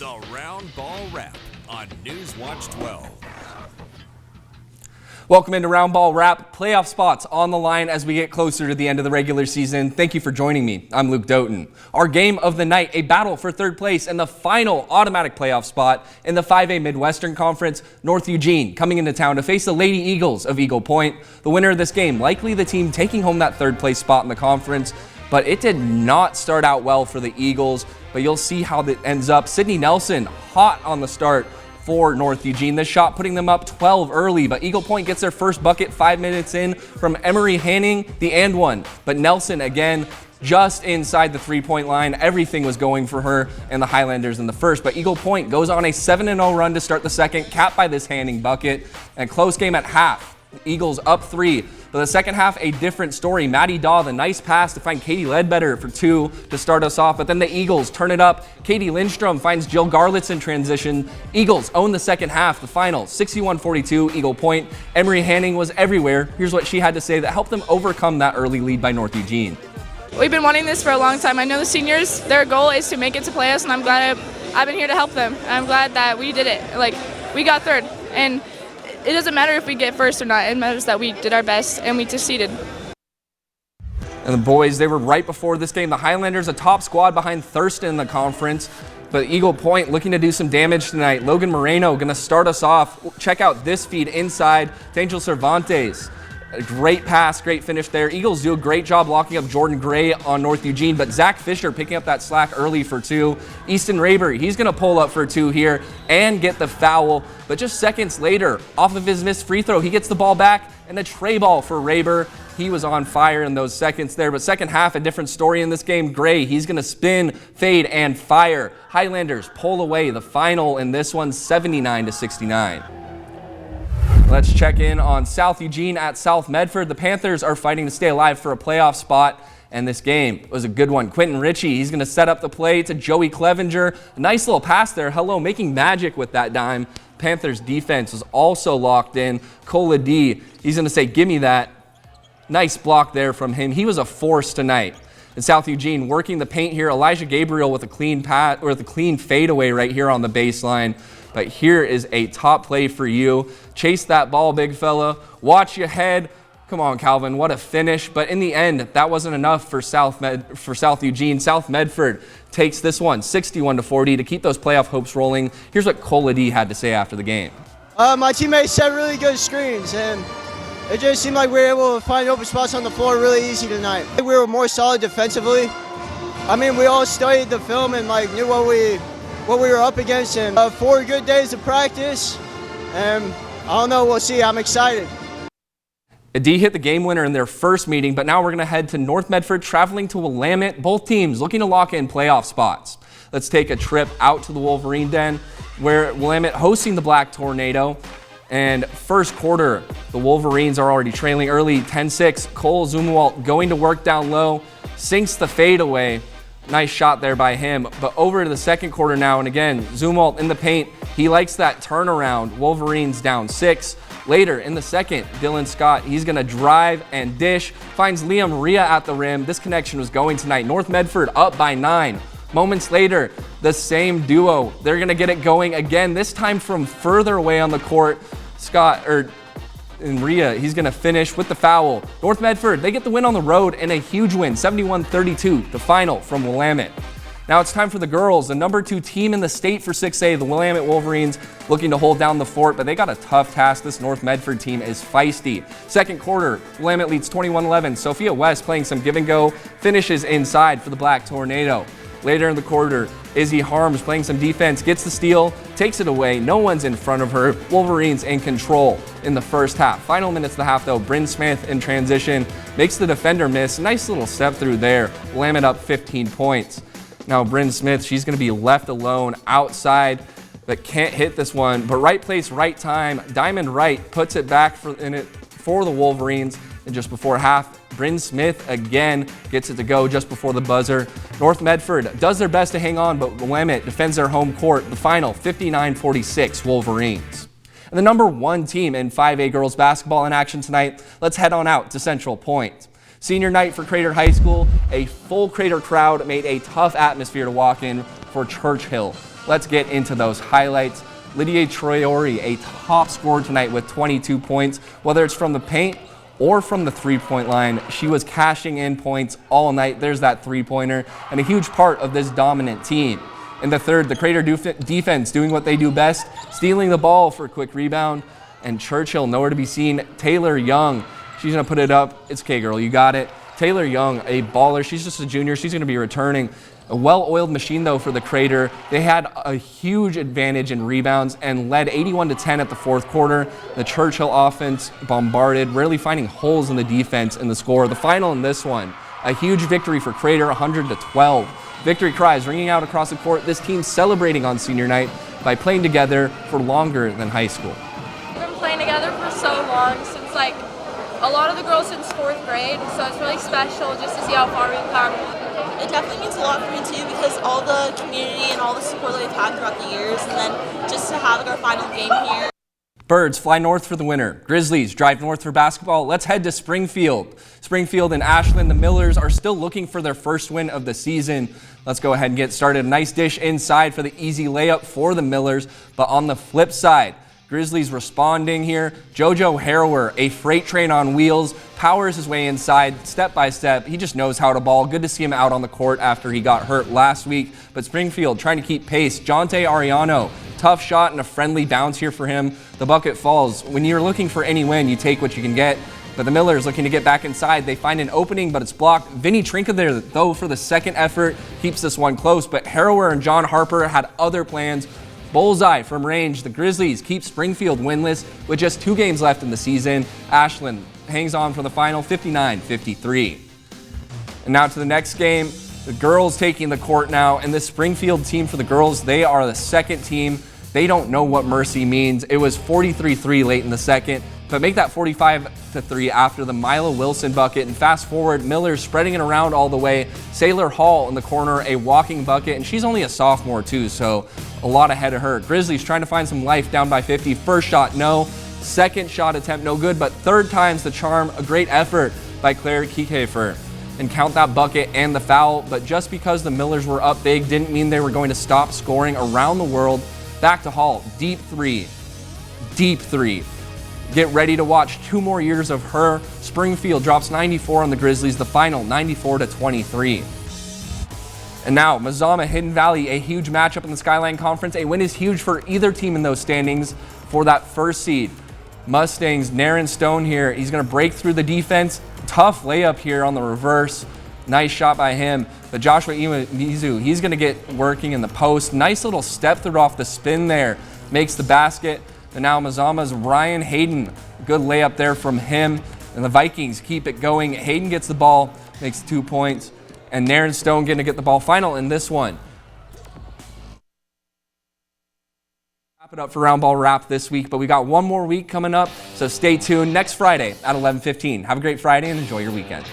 The Roundball Wrap on Newswatch 12. Welcome into Roundball Wrap. Playoff spots on the line as we get closer to the end of the regular season. Thank you for joining me. I'm Luke Doughton. Our game of the night, a battle for third place and the final automatic playoff spot in the 5A Midwestern Conference. North Eugene coming into town to face the Lady Eagles of Eagle Point. The winner of this game, likely the team taking home that third place spot in the conference. But it did not start out well for the Eagles, but you'll see how that ends up. Sydney Nelson hot on the start for North Eugene. This shot putting them up 12 early, but Eagle Point gets their first bucket 5 minutes in from Emery Hanning, the and one. But Nelson again, just inside the three-point line. Everything was going for her and the Highlanders in the first, but Eagle Point goes on a 7-0 run to start the second, capped by this Hanning bucket, and close game at half. Eagles up 3. But the second half, a different story. Maddie Daw, the nice pass to find Katie Ledbetter for 2 to start us off. But then the Eagles turn it up. Katie Lindstrom finds Jill Garlitz in transition. Eagles own the second half. The final, 61-42, Eagle Point. Emery Hanning was everywhere. Here's what she had to say that helped them overcome that early lead by North Eugene. We've been wanting this for a long time. I know the seniors, their goal is to make it to playoffs, and I'm glad I've been here to help them. And I'm glad that we did it. Like, we got third. And it doesn't matter if we get first or not. It matters that we did our best and we succeeded. And the boys, they were right before this game. The Highlanders, a top squad behind Thurston in the conference. But Eagle Point looking to do some damage tonight. Logan Moreno going to start us off. Check out this feed inside to Angel Cervantes. A great pass, great finish there. Eagles do a great job locking up Jordan Gray on North Eugene, but Zach Fisher picking up that slack early for 2. Easton Raybury, he's going to pull up for 2 here and get the foul. But just seconds later, off of his missed free throw, he gets the ball back and a tray ball for Rayber. He was on fire in those seconds there, but second half, a different story in this game. Gray, he's going to spin, fade, and fire. Highlanders pull away the final in this one, 79-69. Let's check in on South Eugene at South Medford. The Panthers are fighting to stay alive for a playoff spot, and this game was a good one. Quentin Ritchie, he's going to set up the play to Joey Clevenger. A nice little pass there. Hello, making magic with that dime. Panthers defense was also locked in. Cola D, he's going to say, give me that. Nice block there from him. He was a force tonight. And South Eugene working the paint here. Elijah Gabriel with a clean pass or with a clean fadeaway right here on the baseline. But here is a top play for you. Chase that ball, big fella. Watch your head. Come on, Calvin, what a finish. But in the end, that wasn't enough for South Eugene. South Medford takes this one, 61-40, to keep those playoff hopes rolling. Here's what Cola D had to say after the game. My teammates set really good screens, and it just seemed like we were able to find open spots on the floor really easy tonight. We were more solid defensively. I mean, we all studied the film and knew what we were up against, and 4 good days of practice, and I don't know, we'll see. I'm excited. D hit the game winner in their first meeting, but now we're going to head to North Medford, traveling to Willamette. Both teams looking to lock in playoff spots. Let's take a trip out to the Wolverine Den, where Willamette hosting the Black Tornado. And first quarter, the Wolverines are already trailing early, 10-6. Cole Zumwalt going to work down low, sinks the fadeaway. Nice shot there by him, but over to the second quarter now, and again, Zumwalt in the paint. He likes that turnaround. Wolverines down 6. Later in the second, Dylan Scott, he's going to drive and dish, finds Liam Rhea at the rim. This connection was going tonight. North Medford up by 9. Moments later, the same duo, they're going to get it going again, this time from further away on the court. And Rhea, he's going to finish with the foul. North Medford, they get the win on the road and a huge win, 71-32, the final from Willamette. Now it's time for the girls, the number 2 team in the state for 6A, the Willamette Wolverines, looking to hold down the fort, but they got a tough task. This North Medford team is feisty. Second quarter, Willamette leads 21-11. Sophia West playing some give and go, finishes inside for the Black Tornado. Later in the quarter, Izzy Harms playing some defense, gets the steal, takes it away. No one's in front of her. Wolverines in control in the first half. Final minutes of the half, though, Bryn Smith in transition makes the defender miss. Nice little step through there. Willamette up 15 points. Now Bryn Smith, she's going to be left alone outside, but can't hit this one. But right place, right time. Diamond Wright puts it back for the Wolverines. And just before half, Bryn Smith again gets it to go just before the buzzer. North Medford does their best to hang on, but Willamette defends their home court. The final, 59-46, Wolverines. And the number 1 team in 5A girls basketball in action tonight, let's head on out to Central Point. Senior night for Crater High School, a full Crater crowd made a tough atmosphere to walk in for Churchill. Let's get into those highlights. Lydia Troiori, a top scorer tonight with 22 points. Whether it's from the paint or from the three-point line, she was cashing in points all night. There's that three-pointer, and a huge part of this dominant team. In the third, the Crater defense doing what they do best, stealing the ball for a quick rebound, and Churchill nowhere to be seen. Taylor Young, she's going to put it up. It's okay, girl, you got it. Taylor Young, a baller. She's just a junior. She's going to be returning. A well-oiled machine, though, for the Crater. They had a huge advantage in rebounds and led 81-10 at the fourth quarter. The Churchill offense bombarded, rarely finding holes in the defense in the score. The final in this one, a huge victory for Crater, 100-12. Victory cries ringing out across the court. This team celebrating on senior night by playing together for longer than high school. We've been playing together for so long, since like a lot of the girls since 4th grade, so it's really special just to see how far we've come. It definitely means a lot for me too, because all the community and all the support that we've had throughout the years, and then just to have like our final game here. Birds fly north for the winter. Grizzlies drive north for basketball. Let's head to Springfield. Springfield and Ashland, the Millers, are still looking for their first win of the season. Let's go ahead and get started. A nice dish inside for the easy layup for the Millers. But on the flip side, Grizzlies responding here. JoJo Harrower, a freight train on wheels, powers his way inside step by step. He just knows how to ball. Good to see him out on the court after he got hurt last week. But Springfield trying to keep pace. Jonte Ariano, tough shot and a friendly bounce here for him. The bucket falls. When you're looking for any win, you take what you can get. But the Millers looking to get back inside. They find an opening, but it's blocked. Vinny Trinka there, though, for the second effort, keeps this one close. But Harrower and John Harper had other plans. Bullseye from range. The Grizzlies keep Springfield winless with just 2 games left in the season. Ashland hangs on for the final, 59-53. And now to the next game. The girls taking the court now, and this Springfield team for the girls, they are the second team. They don't know what mercy means. It was 43-3 late in the second, but make that 45-3 after the Mila Wilson bucket. And fast forward, Miller spreading it around all the way. Sailor Hall in the corner, a walking bucket, and she's only a sophomore too, so a lot ahead of her. Grizzlies trying to find some life, down by 50. First shot, no. Second shot attempt, no good, but third time's the charm. A great effort by Claire Kiekefer. And count that bucket and the foul, but just because the Millers were up big didn't mean they were going to stop scoring around the world. Back to Hall, deep three. Get ready to watch 2 more years of her. Springfield drops 94 on the Grizzlies, the final 94-23. And now Mazama Hidden Valley, a huge matchup in the Skyline Conference. A win is huge for either team in those standings for that first seed. Mustangs, Naren Stone here, he's gonna break through the defense. Tough layup here on the reverse. Nice shot by him. But Joshua Iwanizu, he's going to get working in the post. Nice little step through off the spin there. Makes the basket. And now Mazama's Ryan Hayden. Good layup there from him. And the Vikings keep it going. Hayden gets the ball, makes 2 points. And Naren Stone going to get the ball final in this one. Wrap it up for Roundball Wrap this week, but we got 1 more week coming up, so stay tuned next Friday at 11:15. Have a great Friday and enjoy your weekend.